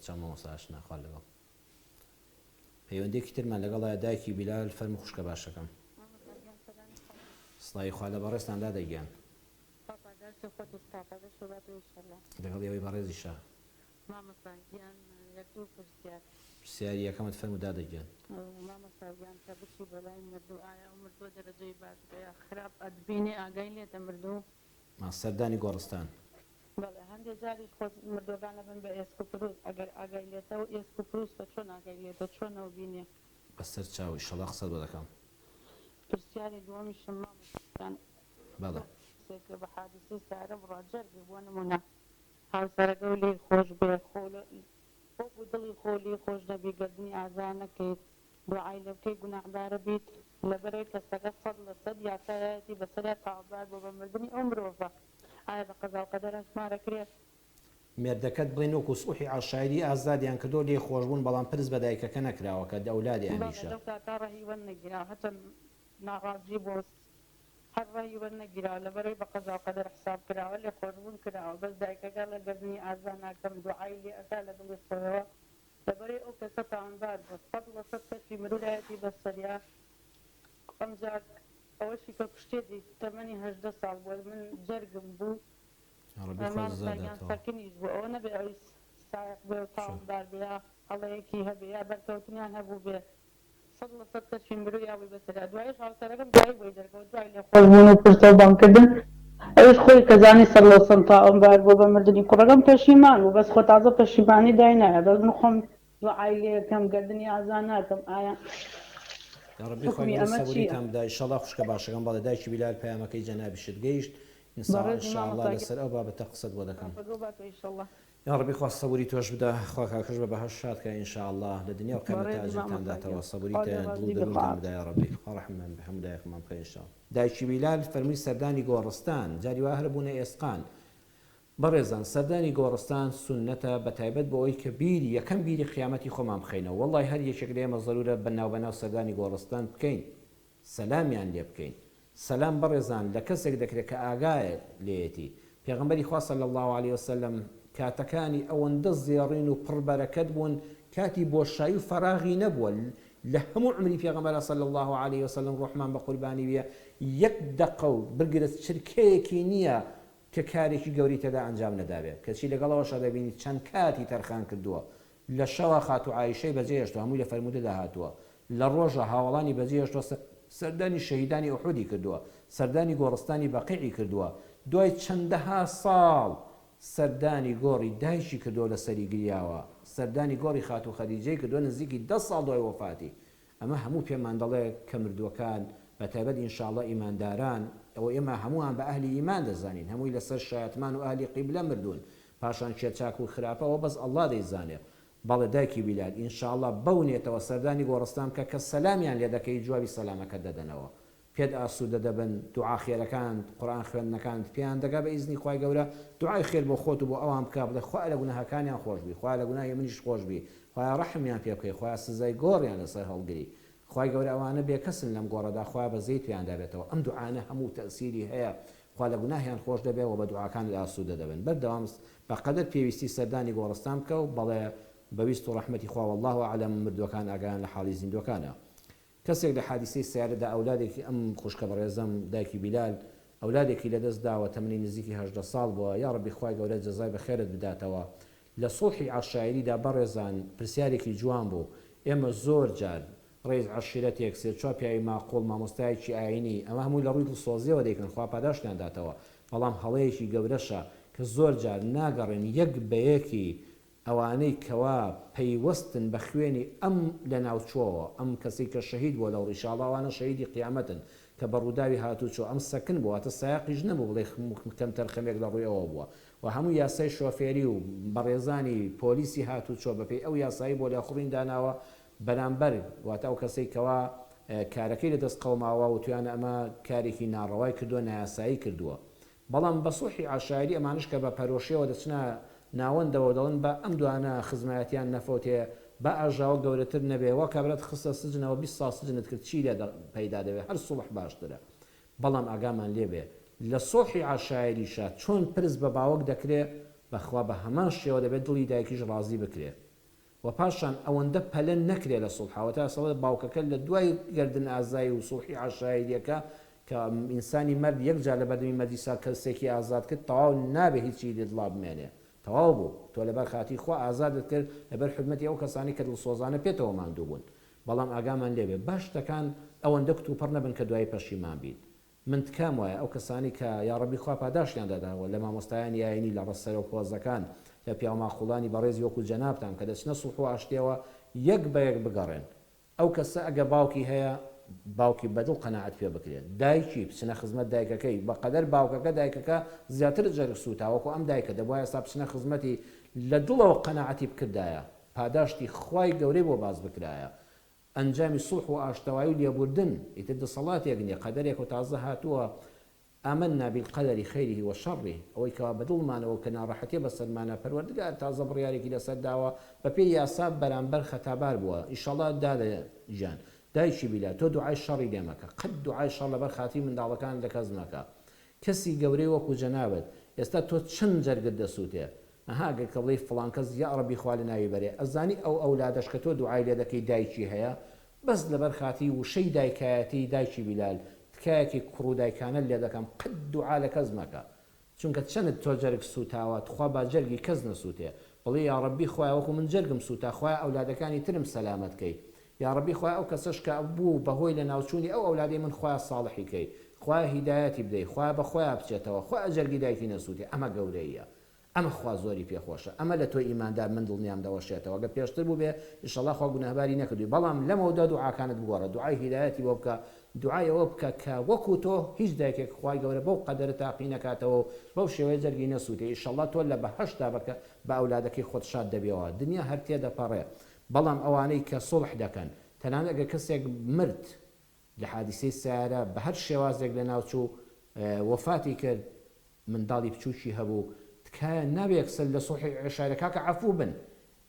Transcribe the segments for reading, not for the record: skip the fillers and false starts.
سەرچاو مامۆستاش ناخوال لەگەڵ پەیوەندێکی ترمان لەگەڵا دایکی بیلال فەرمو خوشکە باشەکەم سڵاوی خوا لە بەڕێستاندا دەیگیان لەگەڵ ئێوەی بەڕێزیشە پرسیاری یەکەمت فەرمو دادەگیان سەردانی گۆڕستان هەندێک جاری خۆت مردوەکانە بن بە ئێسک و پرووس ئەگەر ئاگایلێتەوە ئێسک و پرووسە چۆن ئاگایلێتە چۆنەوە بینێ بەسەر چاوی شەڵا قسەت بۆ دەکەم پرسیاری دووەمی شمامستان بەڵێ بە حادیسی سارە ڕاجەرگی بۆ نمونە هاوسەرەکە و لێی خۆش بێ خۆ دڵی خۆلی خۆش نەبی گەردنی ئازار نەکەیت دوعای لێ بکەی گوناحبارە بیت لەبەرەوەی کەسەکە 100% یاسایەتی بەسەریا تاوابار بۆ بە مردنی ئەو مرۆڤە ئایا بە قەزا و قەدەر ژمارەکرێت مێردەکەت بڵێن وەکو سوحی عاشایری ئازادیان کردۆ لێ خۆشبوون بەڵام پرس بە دایکەکە نەکراوە کە ئەولادی ئەمیشە تا ڕەهیوەن نەگیرا هەچە ناڕازی بۆ هەر ڕەهیوەن نەگیرا لەبەرەوەی بە قەزا و قەدەر حساب کراوە لێ خۆشبوون کراوە بەس دایکەکە لە گەردنی ئازار ناکەم دوعای لێ ئەکا لە دڵی خۆیەوە لەبەرەوەی ئەو کەسە تاوانبار بوو 100% کەسی مرۆڤایەتی بەسەریا ئەمجار ئەوەشی کە پشتێتی تەمەنی 18 ساڵ بووە من جەرگم بوو سەکنیش بوو ئەوە نەبێ ئەوی سایق بێ و تاوانبار بێ هەڵەیەکی هەبێ یا بەرکەوتنیان هەبوو بێ 100% کەسی مرۆڤ یاوی بەسەریا دوایش هاوسەرەکەم دوای بۆی دەرکەوت دوای لێ خۆشبوون و پرسە و بانکردن ئەوش خۆی کەزانی 100% تاوانبار بوو بە مردنی کوڕەکەم پەشیمان بوو بەس خۆ تازە پەشیمانی دای نایە بەس من خۆم دوعای لێ ئەکەم گەردنی ئازار ناکەم ئایا ڕەبی خۆی سەبوریتان بدای ئینشاڵڵا خوشکە باشەکەم بەڵێ دایکی بیلال پەیامەکەی جەنابیشت گەیشت ئینشاڵڵا لەسەر ئەو بابەتە قسەت بۆ دەکەم یا ڕەبی خوا سەبوری تۆش بدە خوا کاکەش بە بەهەش شاد کە ئینشاءالله لە دنیا و قیامەت ئاجرتان داتەوە سەبوریتان دڵ دەرونتان بدە یا ڕەبی خوا ڕەحممان بە هەموو دایکمان بکە ئینشاءالله دایکی بیلال فەرمووی سەردانی گۆڕستان جاری وا هەر بوونە ئێسقان بەڕێزان سەردانی گۆڕستان سونەتە بەتایبەت بۆ ئەوەی کە بیری یەکەم بیری قیامەتی خۆمان بخەینەوە وەڵڵی هەر یەکێک لێمە زەرورە بەناو سەردانی گۆڕستان بکەین سەلامیان لێ بکەین سەلام بەڕێزان لە کەسێک دەکرێت کە ئاگایە لێیەتی پێغەمبەری خوا صلی الله علیه وسلم کاتەکانی ئەوەندە زێڕین و پڕبەرەکەت بوون کاتی بۆشایی و فەراغی نەبووە لە هەموو عمری پێغەمبەر صلی الله علیه وسلم ڕحمان بە قوربانی ویە یەک دقە و برگرت چرکەیەکی نییە کە کارێکی گەوری تێدا ئەنجام نەدابێت کەچی لەگەڵەوەشە دەبینی چەند کاتی تەرخان کردووە لە شەوە خاتو عایشەی بەجێهێشتووە هەمووی لە فەرموودەدا هاتووە لە ڕۆژە هاوڵانی بەجێهێشتووە سەردانی شەهیدانی ئوحودی کردووە سەردانی گۆڕستانی بەقیعی کردووە دوای چەندەها ساڵ سەردانی گۆڕی دایشی کردووە لە سەری گریاوە سەردانی گۆڕی خاتو خەدیجەی کردووە نزیکی 10 ساڵ دوای وەفاتی ئەمە هەموو پێمان دەڵێ کە مردووەکان بەتایبەت ئینشاءالله ئیمانداران ئەوە ئێمە هەمووان بە ئەهلی ئیمان دەزانین هەمووی لەسەر شایەتمان و ئەهلی قیبلە مردوون پاشان چێچاک و خراپەوە بەس ئەڵڵا دەیزانێت بەڵێ دایکی بیلال ئینشاءالله بەونێتەوە سەردانی گۆڕستان کە سەلامیان لێ دەکەی جوابی سەلامەکە دەدەنەوە پێت ئاسوودە دەبن دوعا خێرەکان قورئان خوێندنەکان پێیان دەگا بە ئیزنی خوای گەورە دوعای خێر بۆ خۆت و بۆ ئەوان بکە بڵێ خوا لە گوناهەکانیان خۆش بی خوا لە گوناهی منیش خۆش بی خوا ڕەحمیان پێ بکەی خوا سزای گۆڕیان لەسەر هەڵگری خوای گەورە ئەوانە بێکەسن لەم گۆڕەدا خوا بەزەی تویان دابێتەوە ئەم دوعانە هەموو تەئسیری هەیە خوا لە گوناهیان خۆش دەبێت و بە دوعاکان ئاسوودە دەبن بەردەوام بەقەدر پێویستی سەردانی گۆڕستان بکە و بەڵێ بەویست و ڕەحمەتی خوا والله ئەعلەم مردووەکان ئاگایان لە حاڵی زیندوەکانە کەسێک لە حادیسەی سیارەدا ئەولادێکی ئەم خوشکە بەڕێزەم دایکی بیلال ئەولادێکی لەدەست داوە تەمەنی نزیکی 18 ساڵ بووە یا ڕەبی خوای گەورە جەزای بەخێرت بداتەوە لە سوڵحی عەشایریدا بەڕێزان پرسیارێکی جوان بوو ئێمە زۆر جار ڕێز عەشیرەتێک سێ چوار پیاوی ماقۆڵ مامۆستایەکی ئاینی ئەمە هەمووی لە ڕووی دڵسۆزیەوە دەیکەن خوا پاداشتیان داتەوە بەڵام هەڵەیەکی گەورەشە کە زۆر جار ناگەڕێن یەک بە یەکی ئەوانەی کەوا پەیوەستن بە خوێنی ئەم لە ناوچۆوە ئەم کەسی کە شەهید بووە لەو ڕیشاڵاوانە شەهیدی قیامەتن کە بە ڕووداوی هاتوچۆ ئەم سەکن بووە تە سایقیش نەبوو بڵێ کەم تەرخەمێک لە ڕوویەوە بووە و هەموو یاسای شۆفێری و بەڕێزانی پۆلیسی هاتوچۆ بەپێی ئەو یاسایی بۆ لە خوڕین داناوە بەرامبەر واتە ئەو کەسەی کەوا کارەکەی لەدەست قەوماوە و توانە ئەمە کارێکی ناڕەوای کردووە نایاسایی کردووە بەڵام بە سوڵحی عەشایری ئەمانش کە بە پەرۆشیەوە دەچنە ناوەندەوە دەڵن بە ئەم دوانە خزمەتیان نەفەوتێ بە ئاژاوە گەورەتر نەبێ وە کابرات خستە سجنەوە 20 ساڵ سجنت کرد چی لێ پەیدا دەبێت هەر سوڵح باشترە بەڵام ئاگامان لێبێ لە سوڵحی عەشایریشە چۆن پرس بە باوەک دەکرێت بەخوا بە هەمان شێوە دەبێت دڵی دایکیش ڕازی بکرێت و پاشان ئەوەندە پەلە نەکرێ لە سوڵحەوە تا سەڵێت باوکەکە لە دوای گردن ئازایی و سوڵحی عەشایریەکە کە ئینسانی مەرد یەکجار لە بەردەمی مەجلیسا کەسێکی ئازاد کرد تەواو نابێ هیچی لێت ڵا بمێنێ تەواو بوو تۆ لەبەر خاتی خوا ئازادت کرد لەبەر خودمەتی ئەو کەسانی کە دڵسۆزانە پێتەوە ماندوو بوون بەڵام ئاگامان لێبێ باش شتەکان ئەوەندە کتوپڕ نەبن کە دوای پەشیمان بیت من تکام وایە ئەو کەسانی کە یاڕەبی خوا پاداشیان دەداوە لە مامۆستایان یاینی لە ڕەسەر و کۆزەکان لە پیاماخوڵانی بەڕێزی وەکو جەنابتان کە دەچنە سوڵح و ئاشتیەوە یەک بە یەک بگەڕێن ئەو کەسە ئەگە باوکی هەیە باوکی بەدڵ قەناعەت پێ بکرێت دایکی بچنە خزمەت دایکەکەی بەقەدەر باوکەکە دایکەکە زیاتر جەرگ سوتاوەکو ئەم دایکە دەبوایە ئێستا بچنە خزمەتی لە دڵەوە قەناعەتی بکردایە پاداشتی خوای گەورەی بۆ باز بکرایە ئەنجامی سوڵح و ئاشتەوایی و لێبوردن ئیتر دەسەڵاتێک نییە قەدەرێک و تازە هاتووە ئامنا بالقدر خيره وشره ئەوەی کەوا بەدڵمانەوە کە ناڕەحەتیە بەسەرمانە پەروەردگار تازە بڕیارێکی لەسەر داوە بە پێی یاسا بەرامبەر خەتابار بووە ئیشەڵڵا دادە ژیان دایکی بیلا تۆ دوعای شەڕی لێ مەکە قەت دوعای شەڕ لەبەر خاتی منداڵەکان لە کەس مەکە کەسی گەورەی وەکو جەنابەت ئێستا تۆ چەند جەرگت دەسووتێ ئەهاگەر کە بڵێی فڵان کەس یا ڕەبی خوا لە ناوی بەرێ ئەزانی ئەو ئەولادەش کە تۆ دوعای لێ دەکەی دایکی هەیە بەس لەبەر خاتی وشەی دایکایەتی دایکی بیلال تکایەکی کوڕ و دایکانە لێ دەکەم قەت دوعا لە کەس مەکە چونکە چەند تۆ جەرگ سوتاوە تخوا با جەرگی کەس نەسووتێ بڵێ یا ڕەبی خوای وەکو من جەرگم سوتا خوای ئەولادەکانی ترم سەلامەتکەی یا ڕەبی خوای ئەو کەسەش کە بوو بەهۆی لە ناوچوونی ئەو ئەولادەی من خوای ساڵحی کەی خوای هیدایەتی بدەی خوای بەخوای بچێتەوە خوای جەرگی دایکی نەسووتێ ئەمە گەورەیە ئەمە خوا زۆری پێخۆشە ئەمە لە تۆ ئیماندار من دڵنیام دەوەشێتەوە گە پێشتر بوو بێ ئینشەڵڵا خوا گونەهباری نەکردووی بەڵام لەمەوەدا دوعاکانت بگۆڕە دوعای هیدایەتی بۆ بکە دوعایەوە بکە کە وەکو تۆ هیچ دایکێک خوای گەورە بەو قەدەرە تاقی نەکاتەوە بەو شێوەیە جەرگی نەسووتێ ئینشەڵڵا تۆ لە بەهەشتا بکە بە ئەولادەکەی خۆت شاد دەبێەوە دنیا هەر تێدەپەڕێ بەڵام ئەوانەی کە سوڵح دەکەن تەنانەت ئەگە کەسێک مرد لە حادیسەی سیارە بە هەر شێوازێک لە ناوچوو وەفاتی کرد منداڵی بچووکی هەبوو تکایە نابێت سەر لە سوڵحی عێشارەکە کە عەفوو بن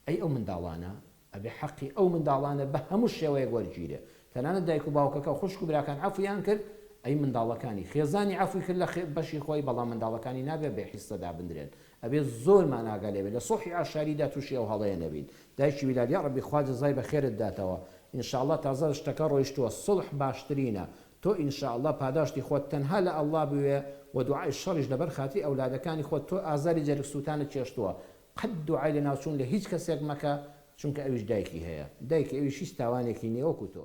ئەی ئەو منداڵانە ئەبێ حەقی ئەو منداڵانە بە هەموو شێوەیەک وەرگیرێ تەنانەت دایک و باوکەکە و خوشک و براکان عەفویان کرد ئەی منداڵەکانی خێزانی عەفوی کرد لە بەشی خۆی بەڵام منداڵەکانی نابێت بێ حیسەدا بندرێن ئەبێ زۆرمان ئاگا لێبێت لە سوڵحی عەشاریدا تووشی ئەو هەڵەیە نەبین دایکی بیلال یا ڕەبی خوا جەزای بەخێرت داتەوە ئینشاءڵڵا تازە شتەکە ڕۆیشتووە سوڵح باشترینە تۆ ئینشاءڵڵا پاداشتی خۆت تەنها لە ئەڵڵا بوێ و دوعای شەڕیش لەبەر خاتی ئەولادەکانی خۆت تۆ ئازاری جەرگ سووتانت چێشتووە قەت دوعای لە ناوچوون لە هیچ کەسێک مەکە چونکە ئەویش دایکی هەیە دایکی ئەویشی تاوانێکی نییە وەکو تۆ